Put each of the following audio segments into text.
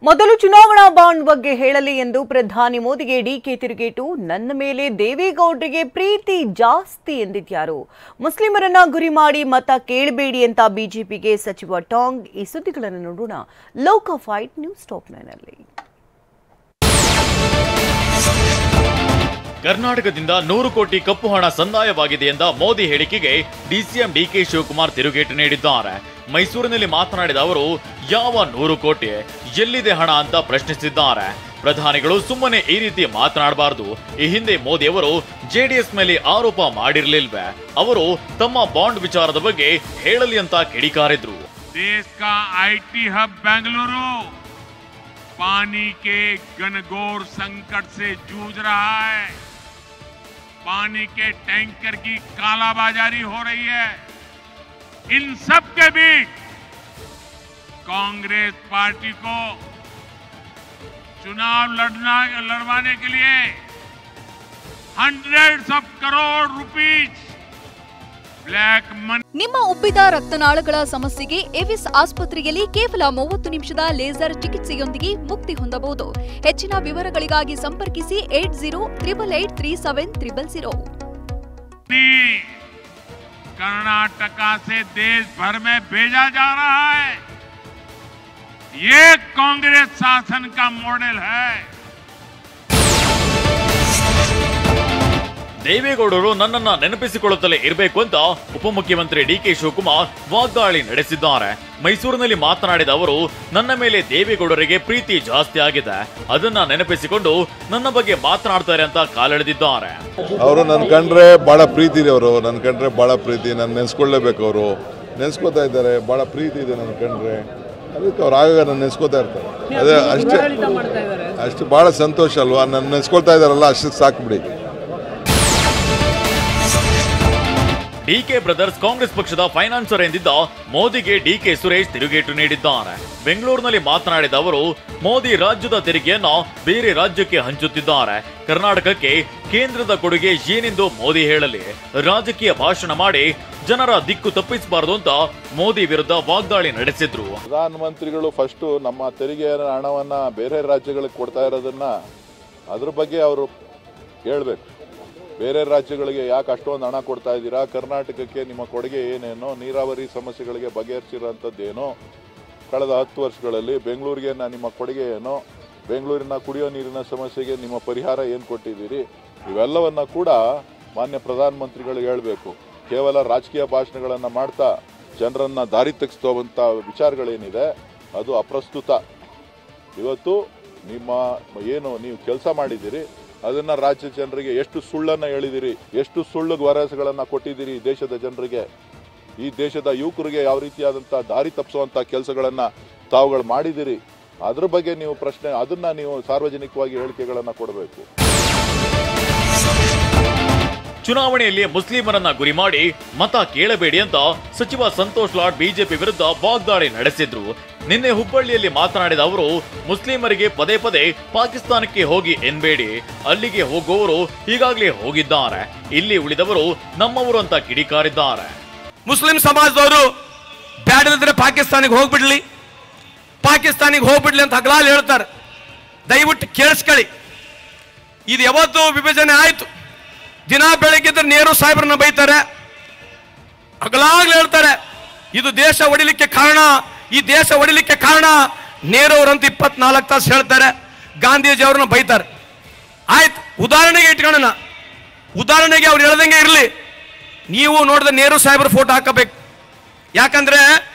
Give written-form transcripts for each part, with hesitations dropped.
ಮೊದಲು ಚುನಾವಣಾ ಬಾಂಡ್ ಬಗ್ಗೆ ಹೇಳಲಿ ಎಂದು ಪ್ರಧಾನಿ ಮೋದಿಗೆ ಡಿಕೆ ತಿರುಗೇಟು. ನನ್ನ ಮೇಲೆ ದೇವೇಗೌಡರಿಗೆ ಪ್ರೀತಿ ಜಾಸ್ತಿ ಎಂದಿದ್ಯಾರು? ಮುಸ್ಲಿಮರನ್ನ ಗುರಿ ಮಾಡಿ ಮತ ಕೇಳಬೇಡಿ ಅಂತ ಬಿಜೆಪಿಗೆ ಸಚಿವ ಟಾಂಗ್. ಈ ಸುದ್ದಿಗಳನ್ನು ನೋಡೋಣ ಲೋಕ ಫೈಟ್ ನ್ಯೂಸ್ ಟಾಪ್ 9 ನಲ್ಲಿ. ಕರ್ನಾಟಕದಿಂದ 100 ಕೋಟಿ ಕಪ್ಪು ಹಣ ಸಂದಾಯವಾಗಿದೆ ಎಂದ ಮೋದಿ ಹೇಳಿಕೆಗೆ ಡಿಸಿಎಂ ಡಿಕೆ ಶಿವಕುಮಾರ್ ತಿರುಗೇಟು ನೀಡಿದ್ದಾರೆ. ಮೈಸೂರಿನಲ್ಲಿ ಮಾತನಾಡಿದ ಅವರು, ಯಾವ 100 ಕೋಟಿ, ಎಲ್ಲಿದೆ ಹಣ ಅಂತ ಪ್ರಶ್ನಿಸಿದ್ದಾರೆ. ಪ್ರಧಾನಿಗಳು ಸುಮ್ಮನೆ ಈ ರೀತಿ ಮಾತನಾಡಬಾರದು. ಈ ಹಿಂದೆ ಮೋದಿ ಅವರು ಜೆಡಿಎಸ್ ಮೇಲೆ ಆರೋಪ ಮಾಡಿರಲಿಲ್ವೇ? ಅವರು ತಮ್ಮ ಬಾಂಡ್ ವಿಚಾರದ ಬಗ್ಗೆ ಹೇಳಲಿ ಅಂತ ಕಿಡಿಕಾರಿದ್ರು. देश का आईटी हब बेंगलुरु पानी के घनघोर संकट से जूझ रहा है. पानी के टैंकर की कालाबाजारी हो रही है. इन सब के बीच कांग्रेस पार्टी को चुनाव लड़वाने के लिए hundreds of crore rupees black money. ನಿಮ್ಮ ಉಬ್ಬಿದ ರಕ್ತನಾಳಗಳ ಸಮಸ್ಯೆಗೆ ಎವಿಸ್ ಆಸ್ಪತ್ರೆಯಲ್ಲಿ ಕೇವಲ 30 ನಿಮಿಷದ ಲೇಸರ್ ಚಿಕಿತ್ಸೆಯೊಂದಿಗೆ ಮುಕ್ತಿ ಹೊಂದಬಹುದು. ಹೆಚ್ಚಿನ ವಿವರಗಳಿಗಾಗಿ ಸಂಪರ್ಕಿಸಿ 8088837300. कर्नाटका से देश भर में भेजा जा रहा है. ये कांग्रेस शासन का मॉडल है. ದೇವೇಗೌಡರು ನನ್ನನ್ನ ನೆನಪಿಸಿಕೊಳ್ಳುತ್ತಲೇ ಇರಬೇಕು ಅಂತ ಉಪಮುಖ್ಯಮಂತ್ರಿ ಡಿಕೆ ಶಿವಕುಮಾರ್ ವಾಗ್ದಾಳಿ ನಡೆಸಿದ್ದಾರೆ. ಮೈಸೂರಿನಲ್ಲಿ ಮಾತನಾಡಿದ ಅವರು, ನನ್ನ ಮೇಲೆ ದೇವೇಗೌಡರಿಗೆ ಪ್ರೀತಿ ಜಾಸ್ತಿ ಆಗಿದೆ, ಅದನ್ನ ನೆನಪಿಸಿಕೊಂಡು ನನ್ನ ಬಗ್ಗೆ ಮಾತನಾಡ್ತಾರೆ ಅಂತ ಕಾಲೆಳೆದಿದ್ದಾರೆ. ಅವರು ನನ್ನ ಕಂಡ್ರೆ ಬಹಳ ಪ್ರೀತಿ ಇದೆ. ಅವರು ನನ್ನ ಕಂಡ್ರೆ ಬಹಳ ಪ್ರೀತಿ, ನಾನು ನೆನೆಸ್ಕೊಳ್ಳೇಬೇಕು. ಅವರು ನೆನೆಸ್ಕೋತಾ ಇದ್ದಾರೆ, ಬಹಳ ಪ್ರೀತಿ ಇದೆ ನನ್ನ ಕಂಡ್ರೆ. ಅದಕ್ಕೆ ಅವ್ರು ಆಗಾಗ ನಾನು ನೆನೆಸ್ಕೋತಾ ಇರ್ತಾರೆ. ಅದೇ ಅಷ್ಟು ಬಹಳ ಸಂತೋಷ ಅಲ್ವಾ? ನನ್ನ ನೆನೆಸ್ಕೊಳ್ತಾ ಇದ್ದಾರಲ್ಲ, ಅಷ್ಟು ಸಾಕು ಬಿಡಿ. ಡಿಕೆ ಬ್ರದರ್ಸ್ ಕಾಂಗ್ರೆಸ್ ಪಕ್ಷದ ಫೈನಾನ್ಸರ್ ಎಂದಿದ್ದ ಮೋದಿಗೆ ಡಿಕೆ ಸುರೇಶ್ ತಿರುಗೇಟು ನೀಡಿದ್ದಾರೆ. ಬೆಂಗಳೂರಿನಲ್ಲಿ ಮಾತನಾಡಿದ ಅವರು, ಮೋದಿ ರಾಜ್ಯದ ತೆರಿಗೆಯನ್ನು ಬೇರೆ ರಾಜ್ಯಕ್ಕೆ ಹಂಚುತ್ತಿದ್ದಾರೆ. ಕರ್ನಾಟಕಕ್ಕೆ ಕೇಂದ್ರದ ಕೊಡುಗೆ ಏನೆಂದು ಮೋದಿ ಹೇಳಲಿ. ರಾಜಕೀಯ ಭಾಷಣ ಮಾಡಿ ಜನರ ದಿಕ್ಕು ತಪ್ಪಿಸಬಾರದು ಅಂತ ಮೋದಿ ವಿರುದ್ಧ ವಾಗ್ದಾಳಿ ನಡೆಸಿದ್ರು. ಪ್ರಧಾನಮಂತ್ರಿಗಳು ಫಸ್ಟ್ ನಮ್ಮ ತೆರಿಗೆ ಹಣವನ್ನ ಬೇರೆ ರಾಜ್ಯಗಳಿಗೆ ಕೊಡ್ತಾ ಇರೋದನ್ನ ಅದ್ರ ಬಗ್ಗೆ ಅವರು ಹೇಳ್ಬೇಕು. ಬೇರೆ ರಾಜ್ಯಗಳಿಗೆ ಯಾಕೆ ಅಷ್ಟೊಂದು ಹಣ ಕೊಡ್ತಾ ಇದ್ದೀರಾ? ಕರ್ನಾಟಕಕ್ಕೆ ನಿಮ್ಮ ಕೊಡುಗೆ ಏನೇನೋ, ನೀರಾವರಿ ಸಮಸ್ಯೆಗಳಿಗೆ ಬಗೆಹರಿಸಿರೋಂಥದ್ದೇನೋ, ಕಳೆದ 10 ವರ್ಷಗಳಲ್ಲಿ ಬೆಂಗಳೂರಿಗೆ ನಿಮ್ಮ ಕೊಡುಗೆ ಏನೋ, ಬೆಂಗಳೂರಿನ ಕುಡಿಯೋ ನೀರಿನ ಸಮಸ್ಯೆಗೆ ನಿಮ್ಮ ಪರಿಹಾರ ಏನು ಕೊಟ್ಟಿದ್ದೀರಿ, ಇವೆಲ್ಲವನ್ನ ಕೂಡ ಮಾನ್ಯ ಪ್ರಧಾನಮಂತ್ರಿಗಳು ಹೇಳಬೇಕು. ಕೇವಲ ರಾಜಕೀಯ ಭಾಷಣಗಳನ್ನು ಮಾಡ್ತಾ ಜನರನ್ನು ದಾರಿ ತೆಗೆಸ್ತೋವಂಥ ವಿಚಾರಗಳೇನಿದೆ ಅದು ಅಪ್ರಸ್ತುತ. ಇವತ್ತು ನಿಮ್ಮ ಏನು ನೀವು ಕೆಲಸ ಮಾಡಿದ್ದೀರಿ ಅದನ್ನ ರಾಜ್ಯ ಜನರಿಗೆ ಎಷ್ಟು ಸುಳ್ಳನ್ನು ಹೇಳಿದಿರಿ, ಎಷ್ಟು ಸುಳ್ಳು ಭರವಸೆಗಳನ್ನು ಕೊಟ್ಟಿದ್ದೀರಿ ಈ ದೇಶದ ಜನರಿಗೆ, ಈ ದೇಶದ ಯುವಕರಿಗೆ ಯಾವ ರೀತಿಯಾದಂಥ ದಾರಿ ತಪ್ಪಿಸುವಂಥ ಕೆಲಸಗಳನ್ನು ತಾವುಗಳು ಮಾಡಿದಿರಿ. ಅದ್ರ ಬಗ್ಗೆ ನೀವು ಅದನ್ನ ನೀವು ಸಾರ್ವಜನಿಕವಾಗಿ ಹೇಳಿಕೆಗಳನ್ನು ಕೊಡಬೇಕು. ಚುನಾವಣೆಯಲ್ಲಿ ಮುಸ್ಲಿಮರನ್ನ ಗುರಿ ಮಾಡಿ ಮತ ಕೇಳಬೇಡಿ ಅಂತ ಸಚಿವ ಸಂತೋಷ್ ಲಾಡ್ ಬಿಜೆಪಿ ವಿರುದ್ಧ ವಾಗ್ದಾಳಿ ನಡೆಸಿದ್ರು. ನಿನ್ನೆ ಹುಬ್ಬಳ್ಳಿಯಲ್ಲಿ ಮಾತನಾಡಿದ ಅವರು, ಮುಸ್ಲಿಮರಿಗೆ ಪದೇ ಪದೇ ಪಾಕಿಸ್ತಾನಕ್ಕೆ ಹೋಗಿ ಎನ್ಬೇಡಿ, ಅಲ್ಲಿಗೆ ಹೋಗುವವರು ಈಗಾಗಲೇ ಹೋಗಿದ್ದಾರೆ, ಇಲ್ಲಿ ಉಳಿದವರು ನಮ್ಮವರು ಅಂತ ಕಿಡಿಕಾರಿದ್ದಾರೆ. ಮುಸ್ಲಿಂ ಸಮಾಜದವರು ಬ್ಯಾಡದಿದ್ರೆ ಪಾಕಿಸ್ತಾನಿಗೆ ಹೋಗ್ಬಿಡ್ಲಿ ಅಂತ ಹಗಲಾಲ್ ಹೇಳ್ತಾರೆ. ದಯವಿಟ್ಟು ಕೇಳಿಸ್ಕೊಳ್ಳಿ. ಇದು ಯಾವತ್ತು ವಿಭಜನೆ ಆಯ್ತು, ದಿನ ಬೆಳಗ್ಗಿದ್ರೆ ನೆಹರು ಸಾಹೇಬ್ರನ್ನ ಬೈತಾರೆ, ಹಗಲಾಗ್ಲೂ ಹೇಳ್ತಾರೆ ಇದು ದೇಶ ಒಡಿಲಿಕ್ಕೆ ಕಾರಣ, ಈ ದೇಶ ಒಡಿಲಿಕ್ಕೆ ಕಾರಣ ನೆಹರು ಅವರಂತ 24 ತಾಸು ಹೇಳ್ತಾರೆ. ಗಾಂಧೀಜಿ ಅವ್ರನ್ನ ಬೈತಾರೆ. ಆಯ್ತು, ಉದಾಹರಣೆಗೆ ಇಟ್ಕೊಳ್ಳೋಣ. ಉದಾಹರಣೆಗೆ ಅವ್ರು ಹೇಳ್ದಂಗೆ ಇರಲಿ, ನೀವು ನೋಡಿದ ನೆಹರು ಸಾಹೇಬ್ರ ಫೋಟೋ ಹಾಕಬೇಕು. ಯಾಕಂದ್ರೆ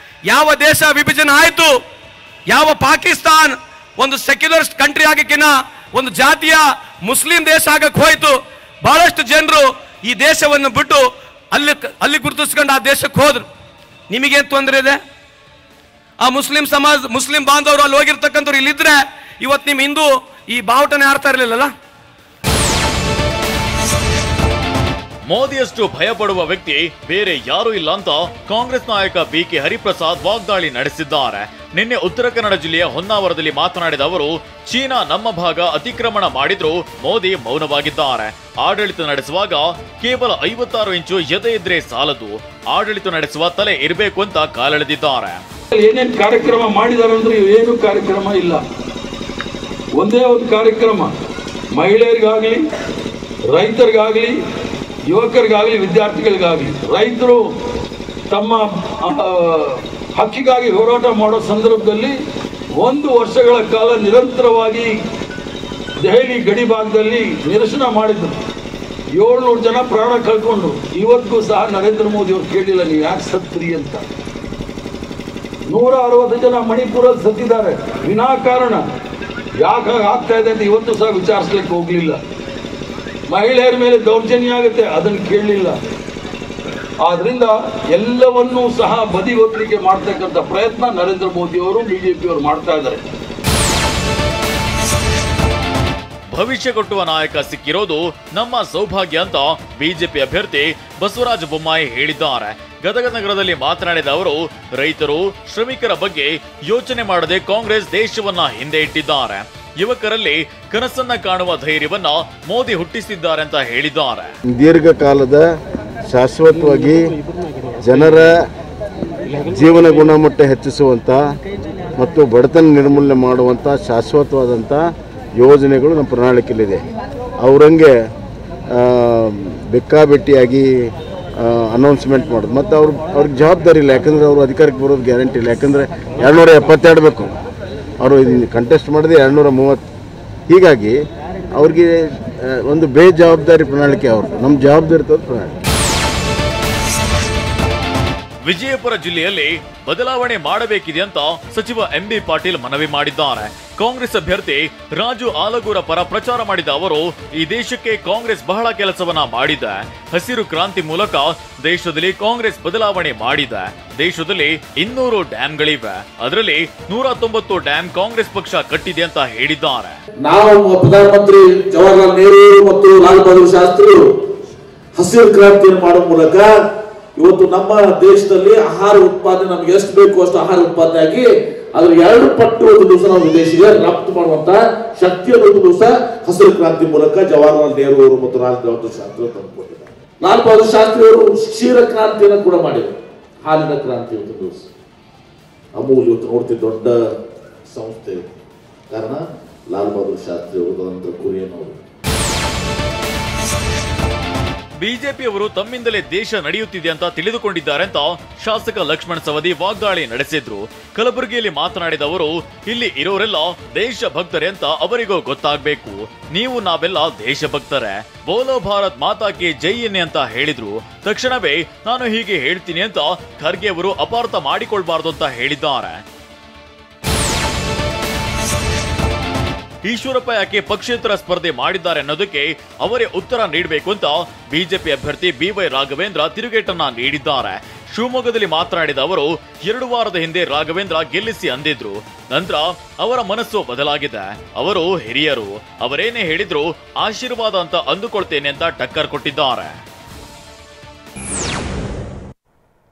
ಯಾವ ದೇಶ ವಿಭಜನೆ ಆಯ್ತು, ಯಾವ ಪಾಕಿಸ್ತಾನ್ ಒಂದು ಸೆಕ್ಯುಲರ್ ಕಂಟ್ರಿ ಆಗಕ್ಕಿನ ಒಂದು ಜಾತಿಯ ಮುಸ್ಲಿಂ ದೇಶ ಆಗಕ್ಕೆ ಹೋಯ್ತು, ಬಹಳಷ್ಟು ಜನರು ಈ ದೇಶವನ್ನು ಬಿಟ್ಟು ಅಲ್ಲಿ ಗುರುತಿಸ್ಕೊಂಡು ಆ ದೇಶಕ್ಕೆ ಹೋದ್ರು. ನಿಮಗೇನು ತೊಂದರೆ ಇದೆ? ಆ ಮುಸ್ಲಿಂ ಸಮಾಜ, ಮುಸ್ಲಿಂ ಬಾಂಧವರು ಅಲ್ಲಿ ಹೋಗಿರ್ತಕ್ಕಂಥವ್ರು ಇಲ್ಲಿದ್ರೆ ಇವತ್ತು ನಿಮ್ಮ ಹಿಂದೂ ಈ ಬಾವುಟನೇ ಆಡ್ತಾ ಇರಲಿಲ್ಲಲ್ಲ. ಮೋದಿಯಷ್ಟು ಭಯಪಡುವ ವ್ಯಕ್ತಿ ಬೇರೆ ಯಾರೂ ಇಲ್ಲ ಅಂತ ಕಾಂಗ್ರೆಸ್ ನಾಯಕ ಬಿಕೆ ಹರಿಪ್ರಸಾದ್ ವಾಗ್ದಾಳಿ ನಡೆಸಿದ್ದಾರೆ. ನಿನ್ನೆ ಉತ್ತರ ಕನ್ನಡ ಜಿಲ್ಲೆಯ ಹೊನ್ನಾವರದಲ್ಲಿ ಮಾತನಾಡಿದ ಅವರು, ಚೀನಾ ನಮ್ಮ ಭಾಗ ಅತಿಕ್ರಮಣ ಮಾಡಿದ್ರೂ ಮೋದಿ ಮೌನವಾಗಿದ್ದಾರೆ. ಆಡಳಿತ ನಡೆಸುವಾಗ ಕೇವಲ 56 ಇಂಚು ಎದೆ ಇದ್ರೆ ಸಾಲದು, ಆಡಳಿತ ನಡೆಸುವ ತಲೆ ಇರಬೇಕು ಅಂತ ಕಾಲೆಳೆದಿದ್ದಾರೆ. ಏನೇನು ಕಾರ್ಯಕ್ರಮ ಮಾಡಿದಾರೆ ಅಂದ್ರೆ ಏನು ಕಾರ್ಯಕ್ರಮ ಇಲ್ಲ. ಒಂದೇ ಒಂದು ಕಾರ್ಯಕ್ರಮ ಮಹಿಳೆಯರಿಗಾಗಲಿ, ರೈತರಿಗಾಗಲಿ, ಯುವಕರಿಗಾಗಲಿ, ವಿದ್ಯಾರ್ಥಿಗಳಿಗಾಗಲಿ, ರೈತರು ತಮ್ಮ ಹಕ್ಕಿಗಾಗಿ ಹೋರಾಟ ಮಾಡೋ ಸಂದರ್ಭದಲ್ಲಿ 1 ವರ್ಷಗಳ ಕಾಲ ನಿರಂತರವಾಗಿ ದೆಹಲಿ ಗಡಿ ಭಾಗದಲ್ಲಿ ನಿರಸನ ಮಾಡಿದ್ರು. 700 ಜನ ಪ್ರಾಣ ಕಳ್ಕೊಂಡು. ಇವತ್ತಿಗೂ ಸಹ ನರೇಂದ್ರ ಮೋದಿ ಅವರು ಕೇಳಿಲ್ಲ ನೀವು ಯಾಕೆ ಸತ್ರಿ ಅಂತ. 160 ಜನ ಮಣಿಪುರಲ್ಲಿ ಸತ್ತಿದ್ದಾರೆ ವಿನಾಕಾರಣ. ಯಾಕೆ ಆಗ್ತಾ ಇದೆ ಅಂತ ಇವತ್ತು ಸಹ ವಿಚಾರಿಸ್ಲಿಕ್ಕೆ ಹೋಗ್ಲಿಲ್ಲ. ಮಹಿಳೆಯರ ಮೇಲೆ ದೌರ್ಜನ್ಯ ಆಗುತ್ತೆ, ಅದನ್ನು ಕೇಳಲಿಲ್ಲ. ಆದ್ರಿಂದ ಎಲ್ಲವನ್ನೂ ಸಹ ಬದಿಗೊತ್ತಲಿಕ್ಕೆ ಮಾಡ್ತಕ್ಕಂಥ ಪ್ರಯತ್ನ ನರೇಂದ್ರ ಮೋದಿ ಅವರು, ಬಿಜೆಪಿಯವರು ಮಾಡ್ತಾ ಇದ್ದಾರೆ. ಭವಿಷ್ಯ ಕೊಟ್ಟುವ ನಾಯಕ ಸಿಕ್ಕಿರೋದು ನಮ್ಮ ಸೌಭಾಗ್ಯ ಅಂತ ಬಿಜೆಪಿ ಅಭ್ಯರ್ಥಿ ಬಸವರಾಜ ಬೊಮ್ಮಾಯಿ ಹೇಳಿದ್ದಾರೆ. ಗದಗ ನಗರದಲ್ಲಿ ಮಾತನಾಡಿದ ಅವರು, ರೈತರು, ಶ್ರಮಿಕರ ಬಗ್ಗೆ ಯೋಚನೆ ಮಾಡದೆ ಕಾಂಗ್ರೆಸ್ ದೇಶವನ್ನ ಹಿಂದೆ ಇಟ್ಟಿದ್ದಾರೆ. ಯುವಕರಲ್ಲಿ ಕನಸನ್ನ ಕಾಣುವ ಧೈರ್ಯವನ್ನ ಮೋದಿ ಹುಟ್ಟಿಸಿದ್ದಾರೆ ಅಂತ ಹೇಳಿದ್ದಾರೆ. ದೀರ್ಘಕಾಲದ ಶಾಶ್ವತವಾಗಿ ಜನರ ಜೀವನ ಗುಣಮಟ್ಟ ಹೆಚ್ಚಿಸುವಂಥ ಮತ್ತು ಬಡತನ ನಿರ್ಮೂಲನೆ ಮಾಡುವಂಥ ಶಾಶ್ವತವಾದಂಥ ಯೋಜನೆಗಳು ನಮ್ಮ ಪ್ರಣಾಳಿಕೆಯಲ್ಲಿದೆ. ಅವರಂಗೆ ಬೇಕಾಬಿಟ್ಟಿಯಾಗಿ ಅನೌನ್ಸ್ಮೆಂಟ್ ಮಾಡೋದು ಮತ್ತು ಅವ್ರಿಗೆ ಜವಾಬ್ದಾರಿ ಇಲ್ಲ. ಯಾಕಂದರೆ ಅವರು ಅಧಿಕಾರಕ್ಕೆ ಬರೋದು ಗ್ಯಾರಂಟಿ ಇಲ್ಲ. ಯಾಕಂದರೆ 272 ಬೇಕು, ಅವರು ಕಂಟೆಸ್ಟ್ ಮಾಡಿದೆ 230. ಹೀಗಾಗಿ ಅವ್ರಿಗೆ ಒಂದು ಬೇಜವಾಬ್ದಾರಿ ಪ್ರಣಾಳಿಕೆ ಅವ್ರದ್ದು. ನಮ್ಮ ಜವಾಬ್ದಾರಿ ಇರ್ತದೆ ಪ್ರಣಾಳಿಕೆ. ವಿಜಯಪುರ ಜಿಲ್ಲೆಯಲ್ಲಿ ಬದಲಾವಣೆ ಮಾಡಬೇಕಿದೆ ಅಂತ ಸಚಿವ ಎಂಬಿ ಪಾಟೀಲ್ ಮನವಿ ಮಾಡಿದ್ದಾರೆ. ಕಾಂಗ್ರೆಸ್ ಅಭ್ಯರ್ಥಿ ರಾಜು ಆಲಗೂರ ಪರ ಪ್ರಚಾರ ಮಾಡಿದ ಅವರು, ಈ ದೇಶಕ್ಕೆ ಕಾಂಗ್ರೆಸ್ ಬಹಳ ಕೆಲಸವನ್ನ ಮಾಡಿದೆ. ಹಸಿರು ಕ್ರಾಂತಿ ಮೂಲಕ ದೇಶದಲ್ಲಿ ಕಾಂಗ್ರೆಸ್ ಬದಲಾವಣೆ ಮಾಡಿದೆ. ದೇಶದಲ್ಲಿ 200 ಡ್ಯಾಂಗಳಿವೆ, ಅದರಲ್ಲಿ 190 ಡ್ಯಾಂ ಕಾಂಗ್ರೆಸ್ ಪಕ್ಷ ಕಟ್ಟಿದೆ ಅಂತ ಹೇಳಿದ್ದಾರೆ. ನಾವು ಪ್ರಧಾನಮಂತ್ರಿ ಜವಾಹರಲಾಲ್ ನೆಹರು ಮತ್ತು ಲಾಲ್ ಬಹದ್ದೂರ್ ಶಾಸ್ತ್ರಿ ಹಸಿರು ಕ್ರಾಂತಿಯನ್ನು ಮಾಡುವ ಮೂಲಕ ಇವತ್ತು ನಮ್ಮ ದೇಶದಲ್ಲಿ ಆಹಾರ ಉತ್ಪಾದನೆ ನಮ್ಗೆ ಎಷ್ಟು ಬೇಕು ಅಷ್ಟು ಆಹಾರ ಉತ್ಪಾದನೆ ಆಗಿ ಅದ್ರ 2 ಪಟ್ಟು ಒಂದು ದಿವಸ ನಾವು ವಿದೇಶಿಗೆ ರಫ್ತು ಮಾಡುವಂತ ಶಕ್ತಿಯನ್ನು ಒಂದು ದಿವಸ ಹಸಿರು ಕ್ರಾಂತಿ ಮೂಲಕ ಜವಾಹರಲಾಲ್ ನೆಹರು ಅವರು ಮತ್ತು ಲಾಲ್ ಬಹದ್ದೂರ್ ಶಾಸ್ತ್ರಿ ಅವರು ತಂದುಕೊಟ್ಟಿದ್ದಾರೆ. ಲಾಲ್ ಬಹದ್ದೂರ್ ಶಾಸ್ತ್ರಿ ಅವರು ಕ್ಷೀರ ಕ್ರಾಂತಿಯನ್ನು ಕೂಡ ಮಾಡಿದರು, ಹಾಲಿನ ಕ್ರಾಂತಿ ಒಂದು ದಿವಸ. ಅಮೂಲ್ ಇವತ್ತು ನೋಡ್ತೀವಿ ದೊಡ್ಡ ಸಂಸ್ಥೆ, ಕಾರಣ ಲಾಲ್ ಬಹದ್ದೂರ್ ಶಾಸ್ತ್ರಿ ಅವರು ಗುರಿಯನ್ನು. ಬಿಜೆಪಿಯವರು ತಮ್ಮಿಂದಲೇ ದೇಶ ನಡೆಯುತ್ತಿದೆ ಅಂತ ತಿಳಿದುಕೊಂಡಿದ್ದಾರೆ ಅಂತ ಶಾಸಕ ಲಕ್ಷ್ಮಣ ಸವದಿ ವಾಗ್ದಾಳಿ ನಡೆಸಿದ್ರು. ಕಲಬುರಗಿಯಲ್ಲಿ ಮಾತನಾಡಿದ ಅವರು, ಇಲ್ಲಿ ಇರೋರೆಲ್ಲ ದೇಶಭಕ್ತರೇ ಅಂತ ಅವರಿಗೂ ಗೊತ್ತಾಗಬೇಕು. ನೀವು ನಾವೆಲ್ಲ ದೇಶಭಕ್ತರೇ, ಬೋಲೋ ಭಾರತ್ ಮಾತಾ ಕಿ ಜೈ ಎನ್ನಿ ಅಂತ ಹೇಳಿದ್ರು. ತಕ್ಷಣವೇ ನಾನು ಹೀಗೆ ಹೇಳ್ತೀನಿ ಅಂತ ಖರ್ಗೆ ಅವರು ಅಪಾರ್ಥ ಮಾಡಿಕೊಳ್ಬಾರ್ದು ಅಂತ ಹೇಳಿದ್ದಾರೆ. ಈಶ್ವರಪ್ಪ ಯಾಕೆ ಪಕ್ಷೇತರ ಸ್ಪರ್ಧೆ ಮಾಡಿದ್ದಾರೆ ಅನ್ನೋದಕ್ಕೆ ಅವರೇ ಉತ್ತರ ನೀಡಬೇಕು ಅಂತ ಬಿಜೆಪಿ ಅಭ್ಯರ್ಥಿ ಬಿವೈ ರಾಘವೇಂದ್ರ ತಿರುಗೇಟನ್ನ ನೀಡಿದ್ದಾರೆ. ಶಿವಮೊಗ್ಗದಲ್ಲಿ ಮಾತನಾಡಿದ ಅವರು, 2 ವಾರದ ಹಿಂದೆ ರಾಘವೇಂದ್ರ ಗೆಲ್ಲಿಸಿ ಅಂದಿದ್ರು. ನಂತರ ಅವರ ಮನಸ್ಸು ಬದಲಾಗಿದೆ. ಅವರು ಹಿರಿಯರು, ಅವರೇನೇ ಹೇಳಿದ್ರು ಆಶೀರ್ವಾದ ಅಂತ ಅಂದುಕೊಳ್ತೇನೆ ಅಂತ ಟಕ್ಕರ್ ಕೊಟ್ಟಿದ್ದಾರೆ.